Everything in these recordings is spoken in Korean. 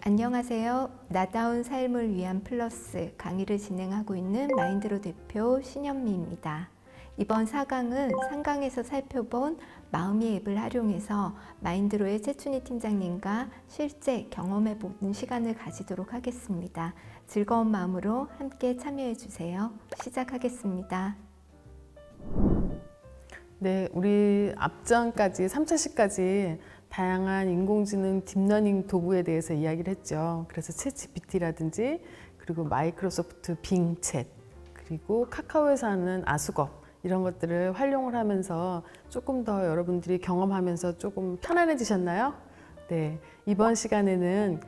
안녕하세요. 나다운 삶을 위한 플러스 강의를 진행하고 있는 마인드로 대표 신현미입니다. 이번 4강은 상강에서 살펴본 마음이 앱을 활용해서 마인드로의 최춘희 팀장님과 실제 경험해보는 시간을 가지도록 하겠습니다. 즐거운 마음으로 함께 참여해 주세요. 시작하겠습니다. 네, 우리 앞전까지 3차시까지 다양한 인공지능 딥러닝 도구에 대해서 이야기를 했죠. 그래서 챗GPT라든지 그리고 마이크로소프트 빙 챗 그리고 카카오에서 하는 아수거 이런 것들을 활용을 하면서 조금 더 여러분들이 경험하면서 조금 편안해지셨나요? 네, 이번 시간에는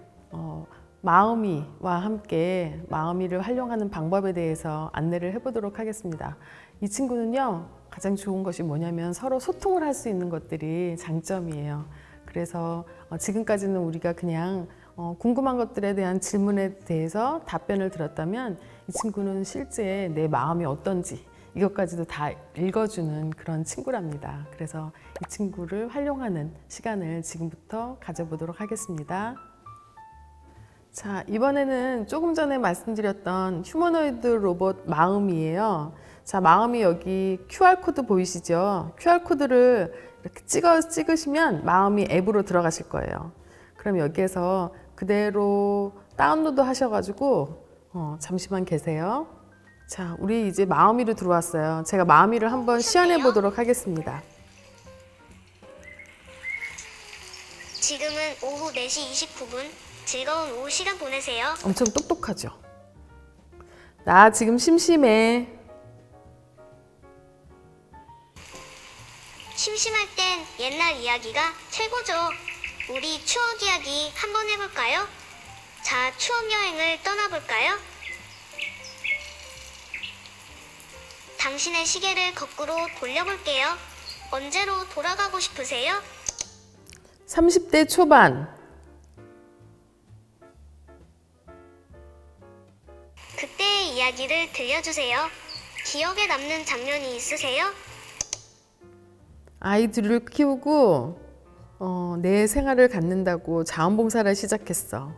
마음이와 함께 마음이를 활용하는 방법에 대해서 안내를 해보도록 하겠습니다. 이 친구는요, 가장 좋은 것이 뭐냐면 서로 소통을 할 수 있는 것들이 장점이에요. 그래서 지금까지는 우리가 그냥 궁금한 것들에 대한 질문에 대해서 답변을 들었다면 이 친구는 실제 내 마음이 어떤지 이것까지도 다 읽어주는 그런 친구랍니다. 그래서 이 친구를 활용하는 시간을 지금부터 가져보도록 하겠습니다. 자, 이번에는 조금 전에 말씀드렸던 휴머노이드 로봇 마음이에요. 자, 마음이 여기 QR코드 보이시죠? QR코드를 이렇게 찍으시면 마음이 앱으로 들어가실 거예요. 그럼 여기에서 그대로 다운로드 하셔가지고 잠시만 계세요. 자, 우리 이제 마음이로 들어왔어요. 제가 마음이를 한번 시연해 보도록 하겠습니다. 지금은 오후 4시 29분. 즐거운 오후 시간 보내세요. 엄청 똑똑하죠? 나 지금 심심해. 심심할 땐 옛날 이야기가 최고죠. 우리 추억 이야기 한번 해볼까요? 자, 추억 여행을 떠나볼까요? 당신의 시계를 거꾸로 돌려볼게요. 언제로 돌아가고 싶으세요? 30대 초반. 그때의 이야기를 들려주세요. 기억에 남는 장면이 있으세요? 아이들을 키우고 내 생활을 갖는다고 자원봉사를 시작했어.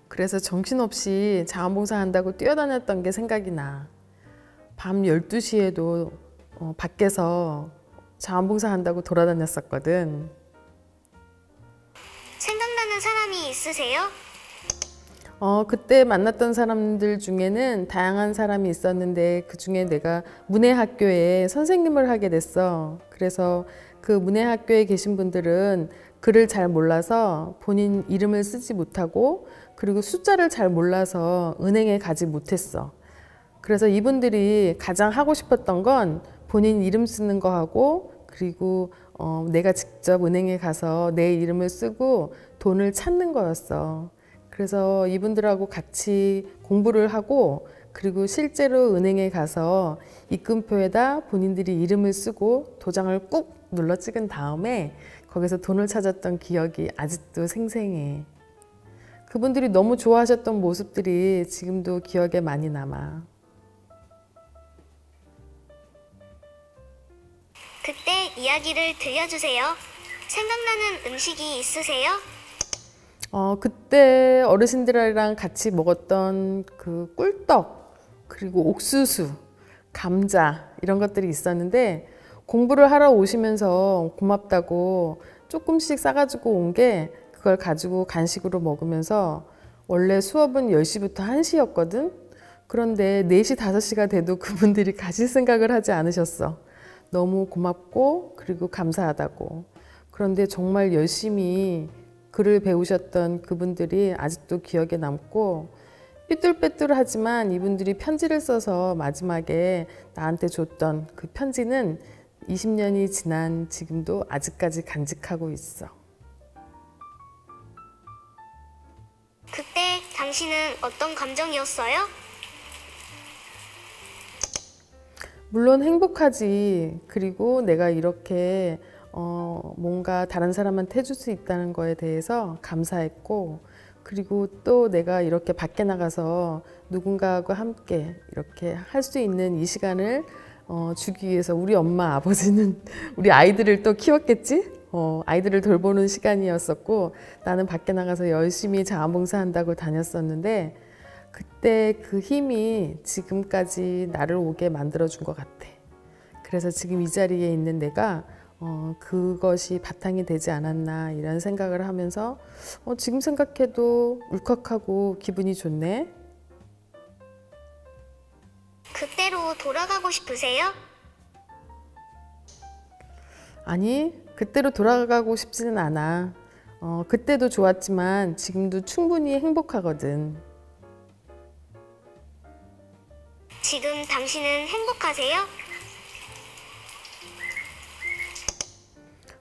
그래서 정신없이 자원봉사 한다고 뛰어다녔던 게 생각이 나. 밤 12시에도 밖에서 자원봉사 한다고 돌아다녔었거든. 생각나는 사람이 있으세요? 그때 만났던 사람들 중에는 다양한 사람이 있었는데 그 중에 내가 문해학교에 선생님을 하게 됐어. 그래서 그 문해학교에 계신 분들은 글을 잘 몰라서 본인 이름을 쓰지 못하고 그리고 숫자를 잘 몰라서 은행에 가지 못했어. 그래서 이분들이 가장 하고 싶었던 건 본인 이름 쓰는 거 하고 그리고 내가 직접 은행에 가서 내 이름을 쓰고 돈을 찾는 거였어. 그래서 이분들하고 같이 공부를 하고 그리고 실제로 은행에 가서 입금표에다 본인들이 이름을 쓰고 도장을 꾹 눌러 찍은 다음에 거기서 돈을 찾았던 기억이 아직도 생생해. 그분들이 너무 좋아하셨던 모습들이 지금도 기억에 많이 남아. 그때 이야기를 들려주세요. 생각나는 음식이 있으세요? 그때 어르신들이랑 같이 먹었던 그 꿀떡, 그리고 옥수수, 감자 이런 것들이 있었는데 공부를 하러 오시면서 고맙다고 조금씩 싸가지고 온 게 그걸 가지고 간식으로 먹으면서 원래 수업은 10시부터 1시였거든? 그런데 4시, 5시가 돼도 그분들이 가실 생각을 하지 않으셨어. 너무 고맙고 그리고 감사하다고. 그런데 정말 열심히 글을 배우셨던 그분들이 아직도 기억에 남고 삐뚤빼뚤하지만 이분들이 편지를 써서 마지막에 나한테 줬던 그 편지는 20년이 지난 지금도 아직까지 간직하고 있어. 그때 당신은 어떤 감정이었어요? 물론 행복하지. 그리고 내가 이렇게 뭔가 다른 사람한테 해줄 수 있다는 거에 대해서 감사했고 그리고 또 내가 이렇게 밖에 나가서 누군가하고 함께 이렇게 할 수 있는 이 시간을 주기 위해서 우리 엄마 아버지는 우리 아이들을 또 키웠겠지? 아이들을 돌보는 시간이었었고 나는 밖에 나가서 열심히 자원봉사한다고 다녔었는데 그때 그 힘이 지금까지 나를 오게 만들어준 것 같아. 그래서 지금 이 자리에 있는 내가 그것이 바탕이 되지 않았나 이런 생각을 하면서 지금 생각해도 울컥하고 기분이 좋네. 그때로 돌아가고 싶으세요? 아니, 그때로 돌아가고 싶지는 않아. 그때도 좋았지만 지금도 충분히 행복하거든. 지금 당신은 행복하세요?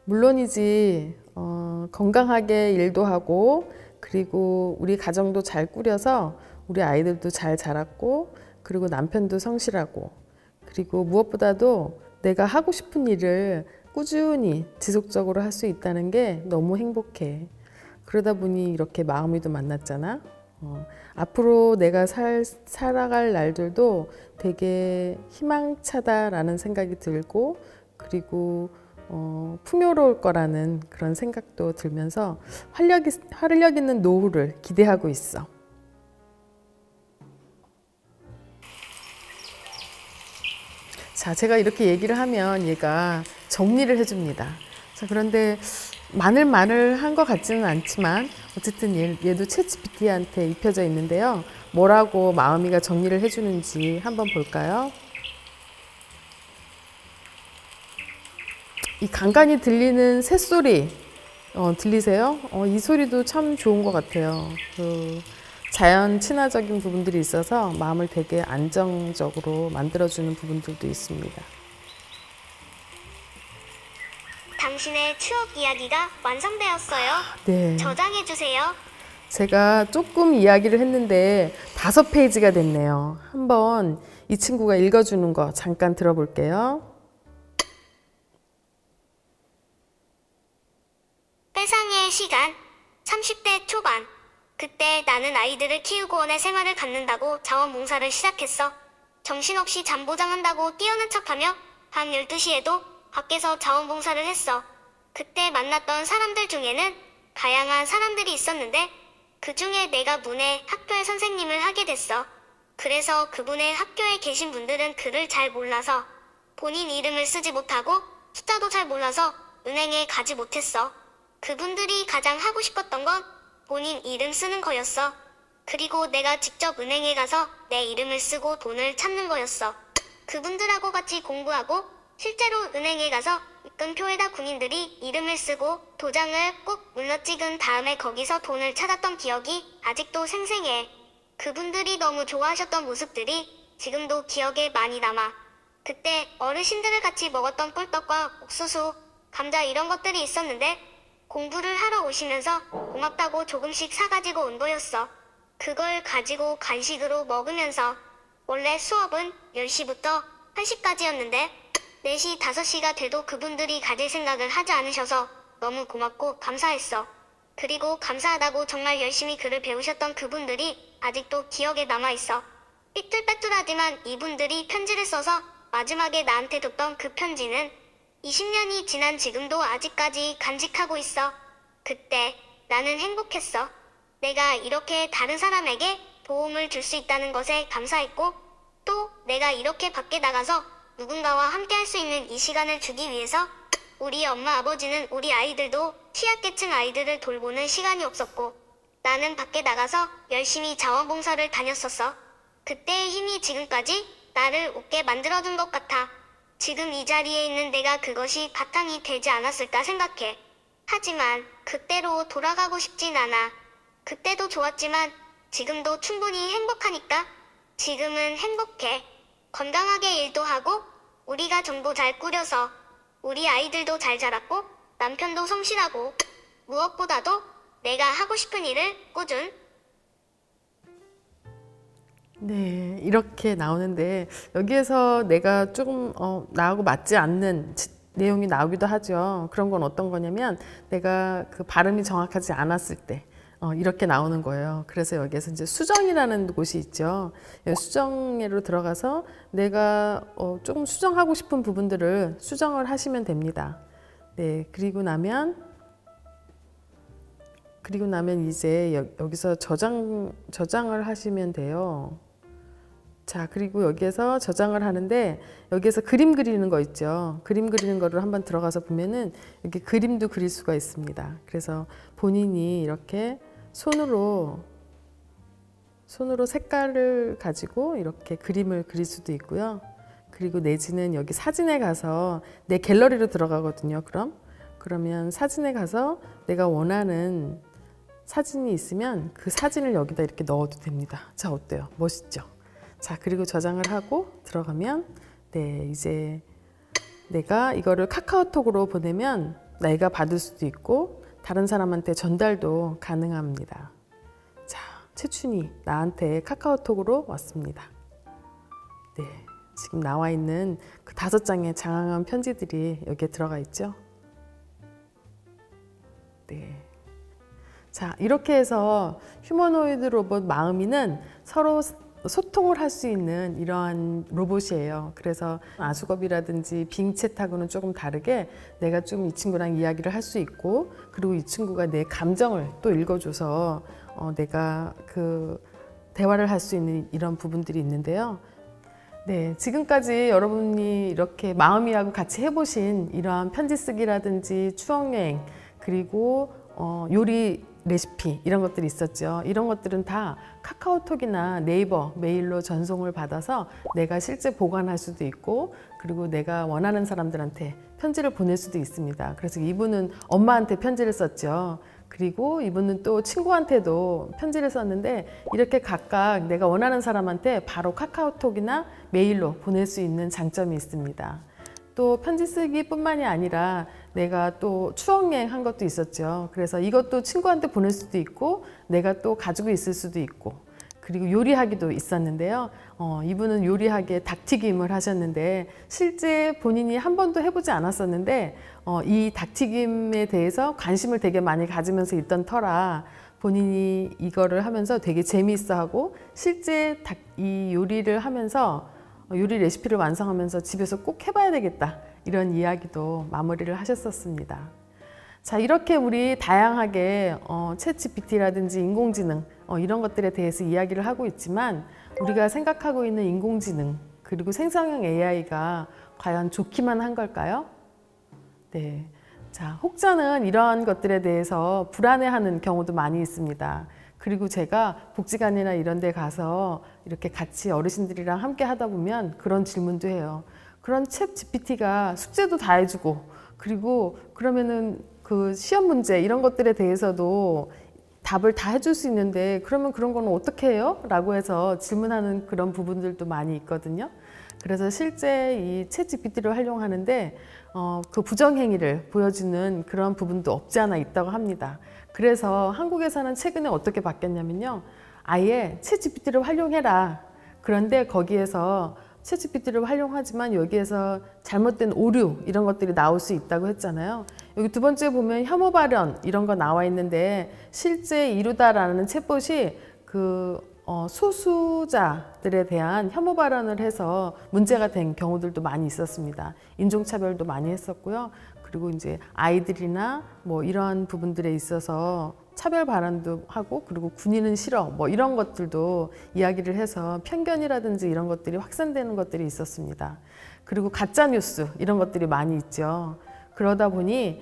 물론이지. 건강하게 일도 하고 그리고 우리 가정도 잘 꾸려서 우리 아이들도 잘 자랐고 그리고 남편도 성실하고 그리고 무엇보다도 내가 하고 싶은 일을 꾸준히 지속적으로 할 수 있다는 게 너무 행복해. 그러다 보니 이렇게 마음이도 만났잖아. 앞으로 내가 살아갈 날들도 되게 희망차다라는 생각이 들고 그리고 풍요로울 거라는 그런 생각도 들면서 활력 있는 노후를 기대하고 있어. 자, 제가 이렇게 얘기를 하면 얘가 정리를 해줍니다. 자, 그런데 말을 한 것 같지는 않지만 어쨌든 얘도 챗GPT한테 입혀져 있는데요. 뭐라고 마음이가 정리를 해주는지 한번 볼까요? 이 간간히 들리는 새소리 들리세요? 이 소리도 참 좋은 것 같아요. 자연 친화적인 부분들이 있어서 마음을 되게 안정적으로 만들어주는 부분들도 있습니다. 당신의 추억 이야기가 완성되었어요. 네. 저장해주세요. 제가 조금 이야기를 했는데 5페이지가 됐네요. 한번 이 친구가 읽어주는 거 잠깐 들어볼게요. 회상의 시간 30대 초반. 그때 나는 아이들을 키우고 원의 생활을 갖는다고 자원봉사를 시작했어. 정신없이 잠보장한다고 뛰어난 척하며 밤 12시에도 밖에서 자원봉사를 했어. 그때 만났던 사람들 중에는 다양한 사람들이 있었는데 그 중에 내가 문해 학교의 선생님을 하게 됐어. 그래서 그분의 학교에 계신 분들은 글을 잘 몰라서 본인 이름을 쓰지 못하고 숫자도 잘 몰라서 은행에 가지 못했어. 그분들이 가장 하고 싶었던 건 본인 이름 쓰는 거였어. 그리고 내가 직접 은행에 가서 내 이름을 쓰고 돈을 찾는 거였어. 그분들하고 같이 공부하고 실제로 은행에 가서 입금표에다 군인들이 이름을 쓰고 도장을 꼭 물러 찍은 다음에 거기서 돈을 찾았던 기억이 아직도 생생해. 그분들이 너무 좋아하셨던 모습들이 지금도 기억에 많이 남아. 그때 어르신들을 같이 먹었던 꿀떡과 옥수수, 감자 이런 것들이 있었는데 공부를 하러 오시면서 고맙다고 조금씩 사가지고 온 거였어. 그걸 가지고 간식으로 먹으면서 원래 수업은 10시부터 1시까지였는데 4시, 5시가 돼도 그분들이 가질 생각을 하지 않으셔서 너무 고맙고 감사했어. 그리고 감사하다고 정말 열심히 글을 배우셨던 그분들이 아직도 기억에 남아있어. 삐뚤빼뚤하지만 이분들이 편지를 써서 마지막에 나한테 줬던 그 편지는 20년이 지난 지금도 아직까지 간직하고 있어. 그때 나는 행복했어. 내가 이렇게 다른 사람에게 도움을 줄 수 있다는 것에 감사했고 또 내가 이렇게 밖에 나가서 누군가와 함께 할 수 있는 이 시간을 주기 위해서 우리 엄마 아버지는 우리 아이들도 취약계층 아이들을 돌보는 시간이 없었고 나는 밖에 나가서 열심히 자원봉사를 다녔었어. 그때의 힘이 지금까지 나를 웃게 만들어준 것 같아. 지금 이 자리에 있는 내가 그것이 바탕이 되지 않았을까 생각해. 하지만 그때로 돌아가고 싶진 않아. 그때도 좋았지만 지금도 충분히 행복하니까 지금은 행복해. 건강하게 일도 하고 우리가 정도 잘 꾸려서 우리 아이들도 잘 자랐고 남편도 성실하고 무엇보다도 내가 하고 싶은 일을 꾸준. 네, 이렇게 나오는데 여기에서 내가 조금 나하고 맞지 않는 내용이 나오기도 하죠. 그런 건 어떤 거냐면 내가 그 발음이 정확하지 않았을 때 이렇게 나오는 거예요. 그래서 여기에서 이제 수정이라는 곳이 있죠. 수정으로 들어가서 내가 조금 수정하고 싶은 부분들을 수정을 하시면 됩니다. 네, 그리고 나면 이제 여기서 저장을 하시면 돼요. 자, 그리고 여기에서 저장을 하는데 여기에서 그림 그리는 거 있죠. 그림 그리는 거를 한번 들어가서 보면은 여기 그림도 그릴 수가 있습니다. 그래서 본인이 이렇게 손으로 색깔을 가지고 이렇게 그림을 그릴 수도 있고요. 그리고 내지는 여기 사진에 가서 내 갤러리로 들어가거든요. 그러면 사진에 가서 내가 원하는 사진이 있으면 그 사진을 여기다 이렇게 넣어도 됩니다. 자, 어때요? 멋있죠? 자, 그리고 저장을 하고 들어가면 네, 이제 내가 이거를 카카오톡으로 보내면 내가 받을 수도 있고 다른 사람한테 전달도 가능합니다. 자, 최춘이 나한테 카카오톡으로 왔습니다. 네, 지금 나와 있는 그 5장의 장황한 편지들이 여기에 들어가 있죠. 네. 자, 이렇게 해서 휴머노이드 로봇 마음이는 서로 소통을 할 수 있는 이러한 로봇이에요. 그래서 아수겁이라든지 빙챗하고는 조금 다르게 내가 좀 이 친구랑 이야기를 할 수 있고, 그리고 이 친구가 내 감정을 또 읽어줘서 내가 그 대화를 할 수 있는 이런 부분들이 있는데요. 네, 지금까지 여러분이 이렇게 마음이하고 같이 해보신 이러한 편지 쓰기라든지 추억여행, 그리고 요리 레시피 이런 것들이 있었죠. 이런 것들은 다 카카오톡이나 네이버 메일로 전송을 받아서 내가 실제 보관할 수도 있고, 그리고 내가 원하는 사람들한테 편지를 보낼 수도 있습니다. 그래서 이분은 엄마한테 편지를 썼죠. 그리고 이분은 또 친구한테도 편지를 썼는데 이렇게 각각 내가 원하는 사람한테 바로 카카오톡이나 메일로 보낼 수 있는 장점이 있습니다. 또 편지 쓰기뿐만이 아니라 내가 또 추억여행 한 것도 있었죠. 그래서 이것도 친구한테 보낼 수도 있고 내가 또 가지고 있을 수도 있고, 그리고 요리하기도 있었는데요. 이분은 요리하기에 닭튀김을 하셨는데 실제 본인이 한 번도 해보지 않았었는데 이 닭튀김에 대해서 관심을 되게 많이 가지면서 있던 터라 본인이 이거를 하면서 되게 재미있어하고 실제 이 요리를 하면서 요리 레시피를 완성하면서 집에서 꼭 해봐야 되겠다, 이런 이야기도 마무리를 하셨었습니다. 자, 이렇게 우리 다양하게 챗GPT라든지 인공지능 이런 것들에 대해서 이야기를 하고 있지만, 우리가 생각하고 있는 인공지능 그리고 생성형 AI가 과연 좋기만 한 걸까요? 네. 자, 혹자는 이러한 것들에 대해서 불안해하는 경우도 많이 있습니다. 그리고 제가 복지관이나 이런 데 가서 이렇게 같이 어르신들이랑 함께 하다 보면 그런 질문도 해요. 그런 챗 GPT가 숙제도 다 해주고, 그리고 그러면은 그 시험 문제 이런 것들에 대해서도 답을 다 해줄 수 있는데 그러면 그런 거는 어떻게 해요? 라고 해서 질문하는 그런 부분들도 많이 있거든요. 그래서 실제 이 챗 GPT를 활용하는데 그 부정행위를 보여주는 그런 부분도 없지 않아 있다고 합니다. 그래서 한국에서는 최근에 어떻게 바뀌었냐면요, 아예 챗 GPT를 활용해라. 그런데 거기에서 챗 GPT를 활용하지만 여기에서 잘못된 오류 이런 것들이 나올 수 있다고 했잖아요. 여기 두 번째 보면 혐오 발언 이런 거 나와 있는데 실제 이루다라는 챗봇이 그 소수자들에 대한 혐오 발언을 해서 문제가 된 경우들도 많이 있었습니다. 인종차별도 많이 했었고요. 그리고 이제 아이들이나 뭐 이러한 부분들에 있어서 차별 발언도 하고, 그리고 군인은 싫어 뭐 이런 것들도 이야기를 해서 편견이라든지 이런 것들이 확산되는 것들이 있었습니다. 그리고 가짜 뉴스 이런 것들이 많이 있죠. 그러다 보니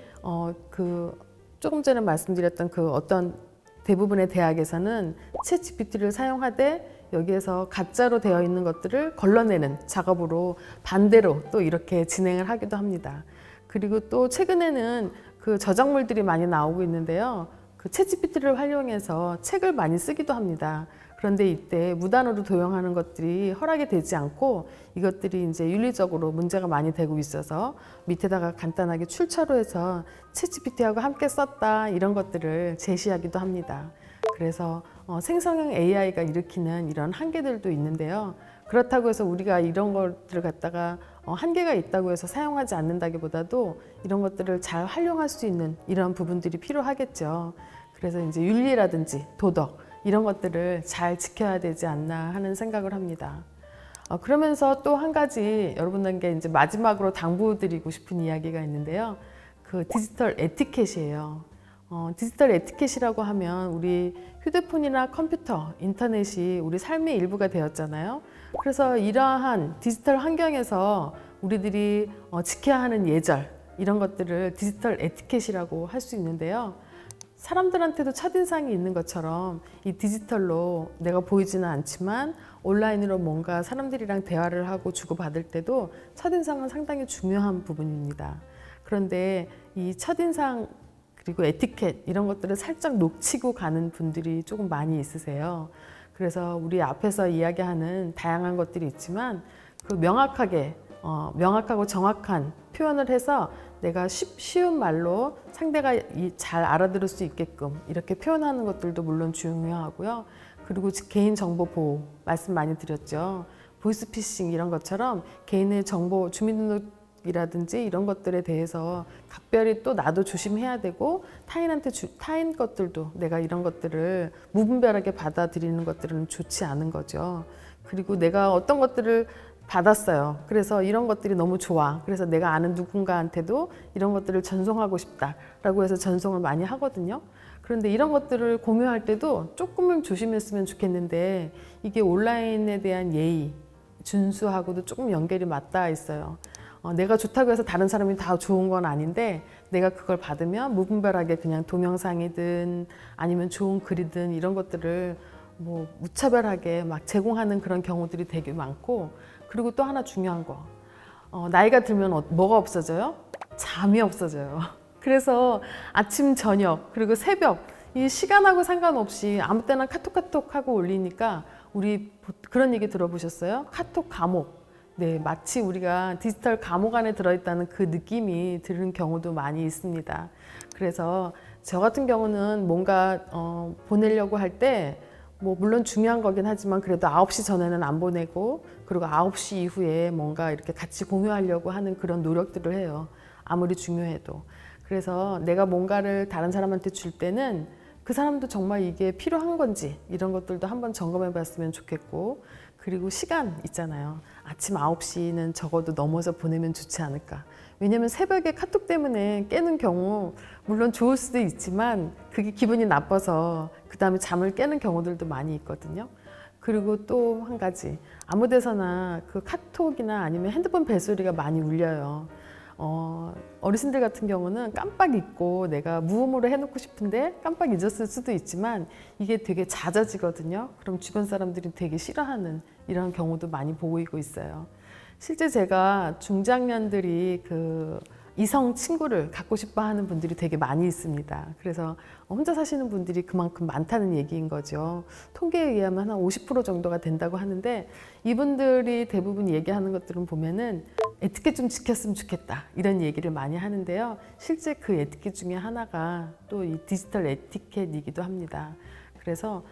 조금 전에 말씀드렸던 그 어떤 대부분의 대학에서는 챗 GPT를 사용하되 여기에서 가짜로 되어 있는 것들을 걸러내는 작업으로 반대로 또 이렇게 진행을 하기도 합니다. 그리고 또 최근에는 그 저작물들이 많이 나오고 있는데요. 그 챗 GPT를 활용해서 책을 많이 쓰기도 합니다. 그런데 이때 무단으로 도용하는 것들이 허락이 되지 않고 이것들이 이제 윤리적으로 문제가 많이 되고 있어서 밑에다가 간단하게 출처로 해서 챗 GPT하고 함께 썼다 이런 것들을 제시하기도 합니다. 그래서 생성형 AI가 일으키는 이런 한계들도 있는데요. 그렇다고 해서 우리가 이런 것들을 갖다가 한계가 있다고 해서 사용하지 않는다기보다도 이런 것들을 잘 활용할 수 있는 이런 부분들이 필요하겠죠. 그래서 이제 윤리라든지 도덕 이런 것들을 잘 지켜야 되지 않나 하는 생각을 합니다. 그러면서 또 한 가지 여러분들께 이제 마지막으로 당부드리고 싶은 이야기가 있는데요. 그 디지털 에티켓이에요. 디지털 에티켓이라고 하면 우리 휴대폰이나 컴퓨터, 인터넷이 우리 삶의 일부가 되었잖아요. 그래서 이러한 디지털 환경에서 우리들이 지켜야 하는 예절, 이런 것들을 디지털 에티켓이라고 할 수 있는데요. 사람들한테도 첫인상이 있는 것처럼 이 디지털로 내가 보이지는 않지만 온라인으로 뭔가 사람들이랑 대화를 하고 주고받을 때도 첫인상은 상당히 중요한 부분입니다. 그런데 이 첫인상 그리고 에티켓 이런 것들을 살짝 놓치고 가는 분들이 조금 많이 있으세요. 그래서 우리 앞에서 이야기하는 다양한 것들이 있지만 그 명확하고 정확한 표현을 해서 내가 쉬운 말로 상대가 잘 알아들을 수 있게끔 이렇게 표현하는 것들도 물론 중요하고요. 그리고 개인정보 보호 말씀 많이 드렸죠. 보이스피싱 이런 것처럼 개인의 정보, 주민등록이라든지 이런 것들에 대해서 각별히 또 나도 조심해야 되고 타인 것들도 내가 이런 것들을 무분별하게 받아들이는 것들은 좋지 않은 거죠. 그리고 내가 어떤 것들을 받았어요. 그래서 이런 것들이 너무 좋아. 그래서 내가 아는 누군가한테도 이런 것들을 전송하고 싶다라고 해서 전송을 많이 하거든요. 그런데 이런 것들을 공유할 때도 조금은 조심했으면 좋겠는데 이게 온라인에 대한 예의, 준수하고도 조금 연결이 맞닿아 있어요. 내가 좋다고 해서 다른 사람이 다 좋은 건 아닌데 내가 그걸 받으면 무분별하게 그냥 동영상이든 아니면 좋은 글이든 이런 것들을 뭐 무차별하게 막 제공하는 그런 경우들이 되게 많고, 그리고 또 하나 중요한 거, 나이가 들면 뭐가 없어져요? 잠이 없어져요. 그래서 아침, 저녁, 그리고 새벽 이 시간하고 상관없이 아무 때나 카톡 하고 올리니까 우리 그런 얘기 들어보셨어요? 카톡 감옥. 네, 마치 우리가 디지털 감옥 안에 들어있다는 그 느낌이 드는 경우도 많이 있습니다. 그래서 저 같은 경우는 뭔가 보내려고 할 때 뭐 물론 중요한 거긴 하지만 그래도 9시 전에는 안 보내고, 그리고 9시 이후에 뭔가 이렇게 같이 공유하려고 하는 그런 노력들을 해요. 아무리 중요해도. 그래서 내가 뭔가를 다른 사람한테 줄 때는 그 사람도 정말 이게 필요한 건지 이런 것들도 한번 점검해 봤으면 좋겠고, 그리고 시간 있잖아요. 아침 9시는 적어도 넘어서 보내면 좋지 않을까. 왜냐면 새벽에 카톡 때문에 깨는 경우 물론 좋을 수도 있지만 그게 기분이 나빠서 그 다음에 잠을 깨는 경우들도 많이 있거든요. 그리고 또 한 가지, 아무 데서나 그 카톡이나 아니면 핸드폰 벨소리가 많이 울려요. 어르신들 같은 경우는 깜빡 잊고 내가 무음으로 해놓고 싶은데 깜빡 잊었을 수도 있지만 이게 되게 잦아지거든요. 그럼 주변 사람들이 되게 싫어하는 이런 경우도 많이 보이고 있어요. 실제 제가 중장년들이 그 이성 친구를 갖고 싶어 하는 분들이 되게 많이 있습니다. 그래서 혼자 사시는 분들이 그만큼 많다는 얘기인 거죠. 통계에 의하면 한 50% 정도가 된다고 하는데, 이분들이 대부분 얘기하는 것들은 보면은 에티켓 좀 지켰으면 좋겠다 이런 얘기를 많이 하는데요. 실제 그 에티켓 중에 하나가 또 이 디지털 에티켓이기도 합니다. 그래서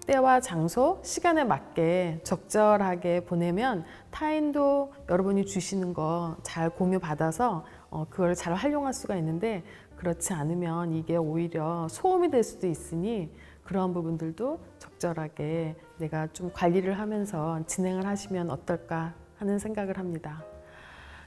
때와 장소, 시간에 맞게 적절하게 보내면 타인도 여러분이 주시는 거 잘 공유받아서 그걸 잘 활용할 수가 있는데, 그렇지 않으면 이게 오히려 소음이 될 수도 있으니 그런 부분들도 적절하게 내가 좀 관리를 하면서 진행을 하시면 어떨까 하는 생각을 합니다.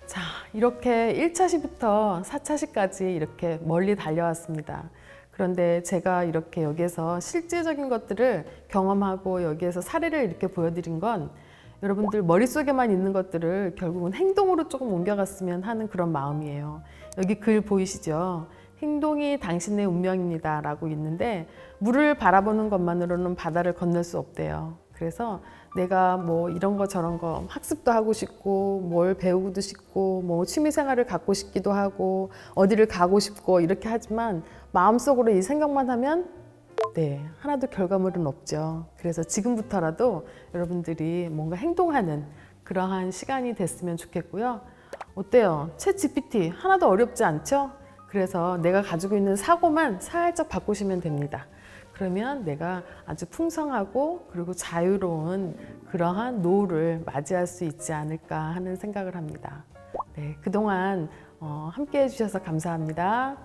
자, 이렇게 1차 시부터 4차 시까지 이렇게 멀리 달려왔습니다. 그런데 제가 이렇게 여기에서 실제적인 것들을 경험하고 여기에서 사례를 이렇게 보여드린 건 여러분들 머릿속에만 있는 것들을 결국은 행동으로 조금 옮겨갔으면 하는 그런 마음이에요. 여기 글 보이시죠? 행동이 당신의 운명입니다 라고 있는데, 물을 바라보는 것만으로는 바다를 건널 수 없대요. 그래서 내가 뭐 이런 거 저런 거 학습도 하고 싶고 뭘 배우고도 싶고 뭐 취미생활을 갖고 싶기도 하고 어디를 가고 싶고 이렇게 하지만 마음속으로 이 생각만 하면 하나도 결과물은 없죠. 그래서 지금부터라도 여러분들이 뭔가 행동하는 그러한 시간이 됐으면 좋겠고요. 어때요? 챗 GPT 하나도 어렵지 않죠? 그래서 내가 가지고 있는 사고만 살짝 바꾸시면 됩니다. 그러면 내가 아주 풍성하고 그리고 자유로운 그러한 노후를 맞이할 수 있지 않을까 하는 생각을 합니다. 네, 그동안 함께 해주셔서 감사합니다.